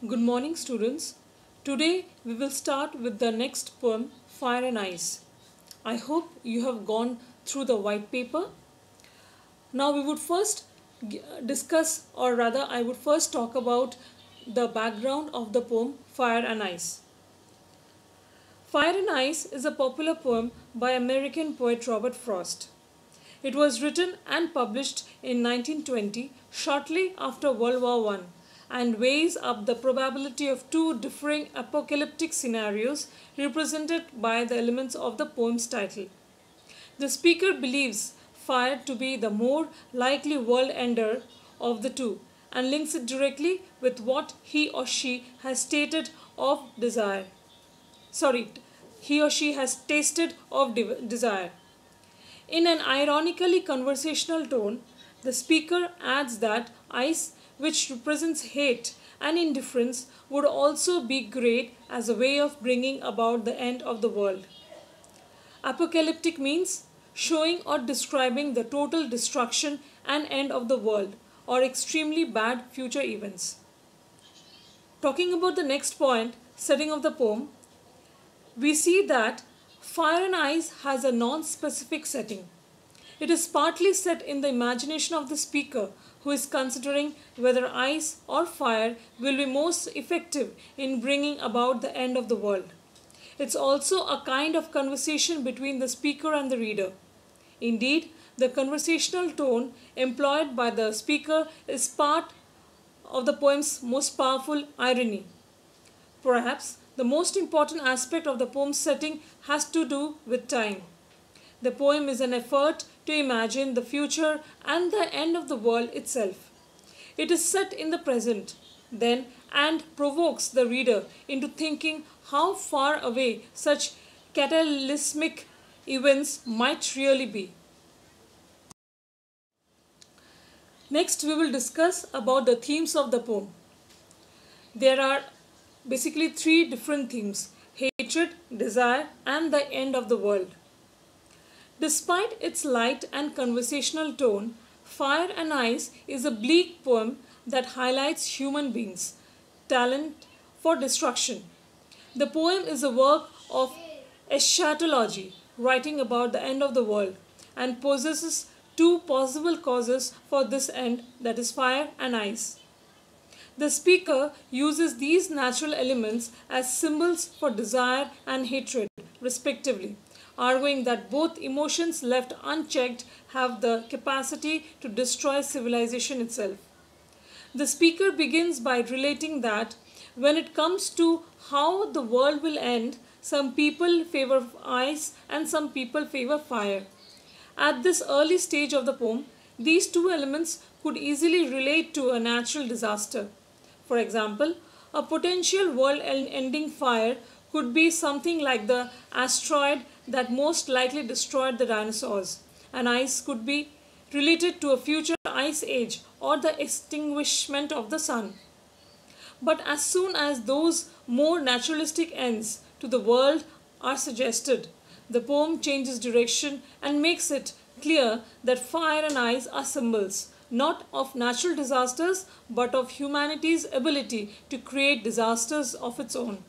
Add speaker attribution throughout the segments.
Speaker 1: Good morning, students. Today we will start with the next poem, Fire and Ice. I hope you have gone through the white paper. Now we would first discuss, or rather, I would first talk about the background of the poem Fire and Ice. Fire and Ice is a popular poem by American poet Robert Frost. It was written and published in 1920, shortly after World War I, and weighs up the probability of two differing apocalyptic scenarios represented by the elements of the poem's title. The speaker believes fire to be the more likely world ender of the two and links it directly with what he or she has stated of desire. Sorry, he or she has tasted of desire. In an ironically conversational tone, the speaker adds that ice, which represents hate and indifference, would also be great as a way of bringing about the end of the world. Apocalyptic means showing or describing the total destruction and end of the world or extremely bad future events. Talking about the next point, setting of the poem, we see that Fire and Ice has a non-specific setting. It is partly set in the imagination of the speaker, who is considering whether ice or fire will be most effective in bringing about the end of the world. It's also a kind of conversation between the speaker and the reader. Indeed, the conversational tone employed by the speaker is part of the poem's most powerful irony. Perhaps the most important aspect of the poem's setting has to do with time. The poem is an effort to imagine the future and the end of the world itself. It is set in the present, then, and provokes the reader into thinking how far away such cataclysmic events might really be. Next, we will discuss about the themes of the poem. There are basically three different themes: hatred, desire, and the end of the world. Despite its light and conversational tone, Fire and Ice is a bleak poem that highlights human beings' talent for destruction. The poem is a work of eschatology, writing about the end of the world, and possesses two possible causes for this end, that is, fire and ice. The speaker uses these natural elements as symbols for desire and hatred, respectively, arguing that both emotions left unchecked have the capacity to destroy civilization itself. The speaker begins by relating that when it comes to how the world will end, some people favor ice and some people favor fire. At this early stage of the poem, these two elements could easily relate to a natural disaster. For example, a potential world-ending fire could be something like the asteroid that most likely destroyed the dinosaurs, and ice could be related to a future ice age or the extinguishment of the sun. But as soon as those more naturalistic ends to the world are suggested, the poem changes direction and makes it clear that fire and ice are symbols, not of natural disasters, but of humanity's ability to create disasters of its own.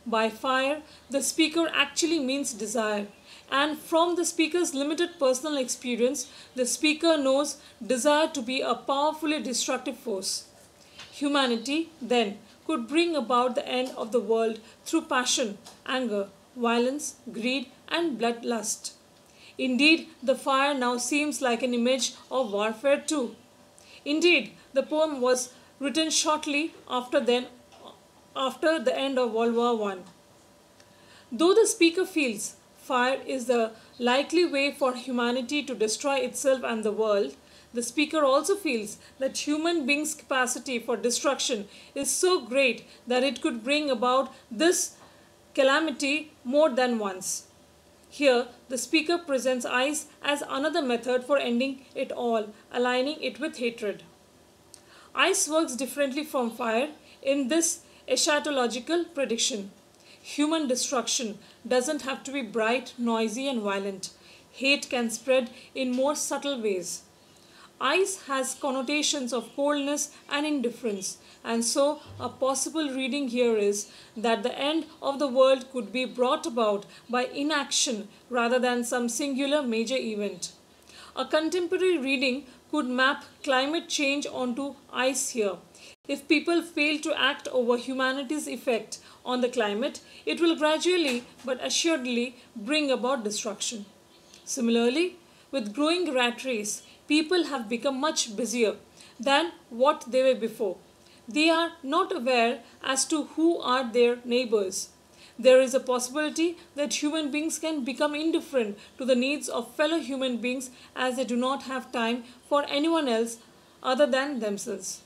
Speaker 1: By fire, the speaker actually means desire, and from the speaker's limited personal experience, the speaker knows desire to be a powerfully destructive force. Humanity, then, could bring about the end of the world through passion, anger, violence, greed, and bloodlust. Indeed, the fire now seems like an image of warfare too. Indeed, the poem was written shortly after the end of World War I. Though the speaker feels fire is the likely way for humanity to destroy itself and the world, the speaker also feels that human beings' capacity for destruction is so great that it could bring about this calamity more than once. Here, the speaker presents ice as another method for ending it all, aligning it with hatred. Ice works differently from fire in this eschatological prediction. Human destruction doesn't have to be bright, noisy, and violent. Hate can spread in more subtle ways. Ice has connotations of coldness and indifference, And so, a possible reading here is that the end of the world could be brought about by inaction rather than some singular major event. A contemporary reading could map climate change onto ice here. If people fail to act over humanity's effect on the climate, it will gradually but assuredly bring about destruction. Similarly, with growing rat race, people have become much busier than what they were before. They are not aware as to who are their neighbors. There is a possibility that human beings can become indifferent to the needs of fellow human beings as they do not have time for anyone else other than themselves.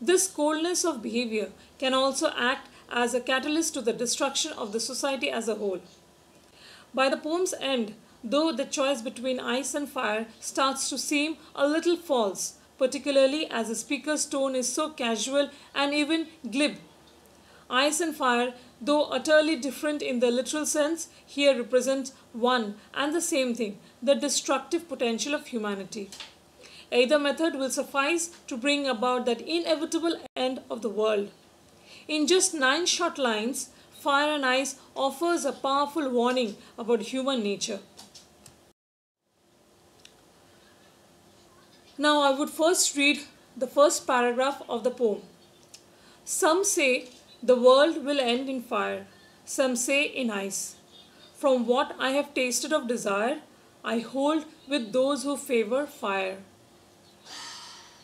Speaker 1: This coldness of behavior can also act as a catalyst to the destruction of the society as a whole. By the poem's end, though the choice between ice and fire starts to seem a little false, particularly as the speaker's tone is so casual and even glib. Ice and fire, though utterly different in the literal sense, here represent one and the same thing, the destructive potential of humanity. Either method will suffice to bring about that inevitable end of the world. In just 9 short lines, Fire and Ice offers a powerful warning about human nature. Now I would first read the first paragraph of the poem. Some say the world will end in fire, some say in ice. From what I have tasted of desire, I hold with those who favor fire.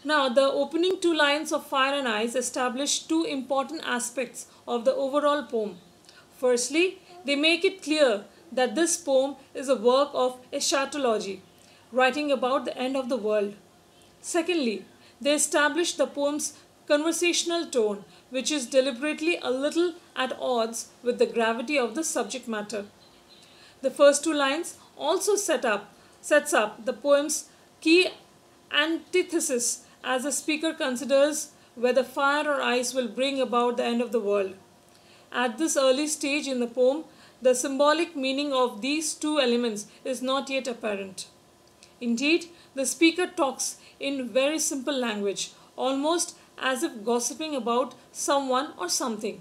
Speaker 1: Now, the opening 2 lines of Fire and Ice establish 2 important aspects of the overall poem. Firstly, they make it clear that this poem is a work of eschatology, writing about the end of the world. Secondly, they establish the poem's conversational tone, which is deliberately a little at odds with the gravity of the subject matter. The first 2 lines also sets up the poem's key antithesis as the speaker considers whether fire or ice will bring about the end of the world. At this early stage in the poem, the symbolic meaning of these 2 elements is not yet apparent. Indeed, the speaker talks in very simple language, almost as if gossiping about someone or something.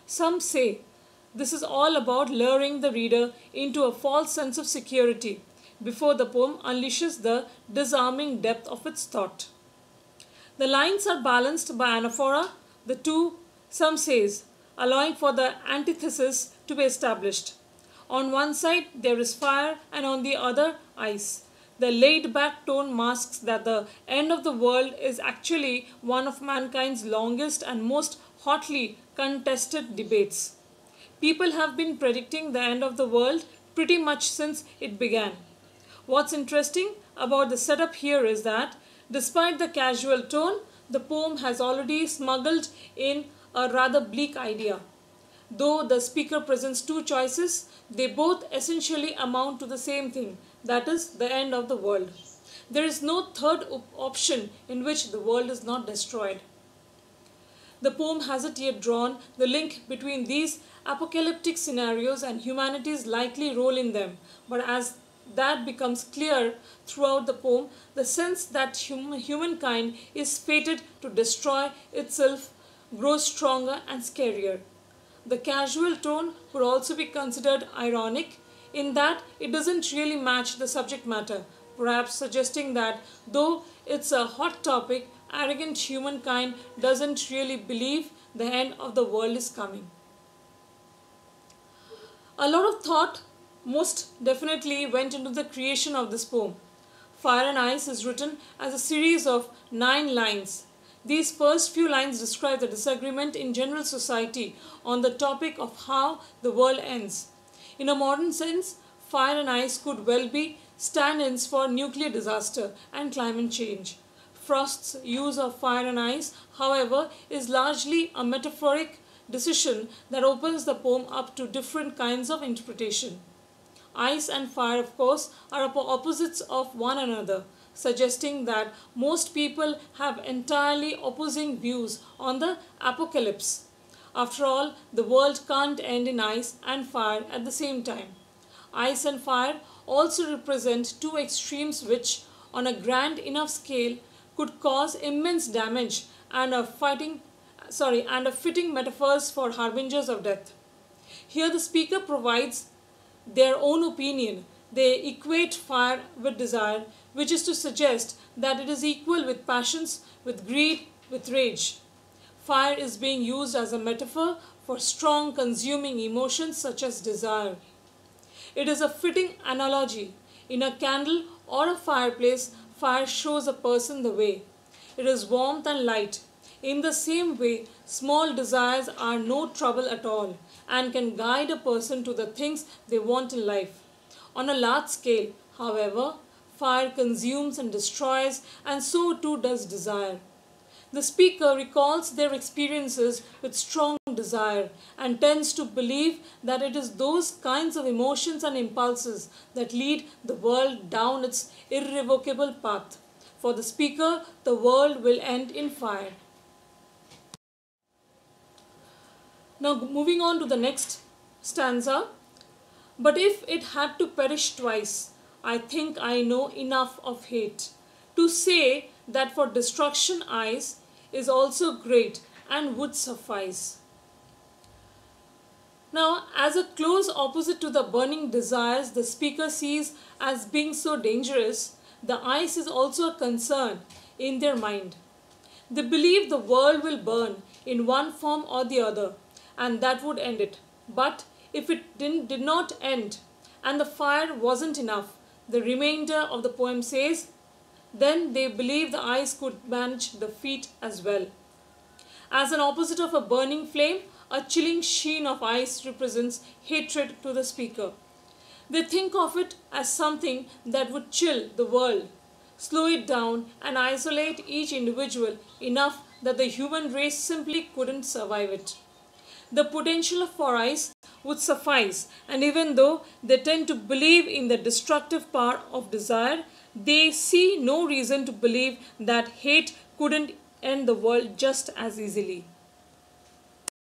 Speaker 1: Some say this is all about luring the reader into a false sense of security before the poem unleashes the disarming depth of its thought. The lines are balanced by anaphora, the 2 some says, allowing for the antithesis to be established. On one side there is fire and on the other ice. The laid-back tone masks that the end of the world is actually one of mankind's longest and most hotly contested debates. People have been predicting the end of the world pretty much since it began. What's interesting about the setup here is that, despite the casual tone, the poem has already smuggled in a rather bleak idea. Though the speaker presents 2 choices, they both essentially amount to the same thing, that is, the end of the world. There is no third option in which the world is not destroyed. The poem hasn't yet drawn the link between these apocalyptic scenarios and humanity's likely role in them, but as that becomes clear throughout the poem, the sense that humankind is fated to destroy itself grows stronger and scarier. The casual tone could also be considered ironic in that it doesn't really match the subject matter, perhaps suggesting that though it's a hot topic, arrogant humankind doesn't really believe the end of the world is coming. A lot of thought most definitely went into the creation of this poem. Fire and Ice is written as a series of 9 lines. These first few lines describe the disagreement in general society on the topic of how the world ends. In a modern sense, Fire and Ice could well be stand-ins for nuclear disaster and climate change. Frost's use of fire and ice, however, is largely a metaphoric decision that opens the poem up to different kinds of interpretation. Ice and fire, of course, are opposites of one another, suggesting that most people have entirely opposing views on the apocalypse. After all, the world can't end in ice and fire at the same time. Ice and fire also represent 2 extremes which, on a grand enough scale, could cause immense damage and are fighting and a fitting metaphors for harbingers of death. Here the speaker provides their own opinion. They equate fire with desire, which is to suggest that it is equal with passions, with greed, with rage. Fire is being used as a metaphor for strong consuming emotions such as desire. It is a fitting analogy. In a candle or a fireplace, fire shows a person the way. It is warmth and light. In the same way, small desires are no trouble at all and can guide a person to the things they want in life. On a large scale, however, fire consumes and destroys, and so too does desire. The speaker recalls their experiences with strong desire and tends to believe that it is those kinds of emotions and impulses that lead the world down its irrevocable path. For the speaker, the world will end in fire. Now moving on to the next stanza. But if it had to perish twice, I think I know enough of hate to say that for destruction eyes is also great and would suffice. Now, as a close opposite to the burning desires the speaker sees as being so dangerous, the ice is also a concern in their mind. They believe the world will burn in one form or the other, and that would end it. But if it did not end, and the fire wasn't enough, the remainder of the poem says, then they believe the ice could manage the feet as well. As an opposite of a burning flame, a chilling sheen of ice represents hatred to the speaker. They think of it as something that would chill the world, slow it down and isolate each individual enough that the human race simply couldn't survive it. The potential for ice would suffice, and even though they tend to believe in the destructive power of desire, they see no reason to believe that hate couldn't end the world just as easily.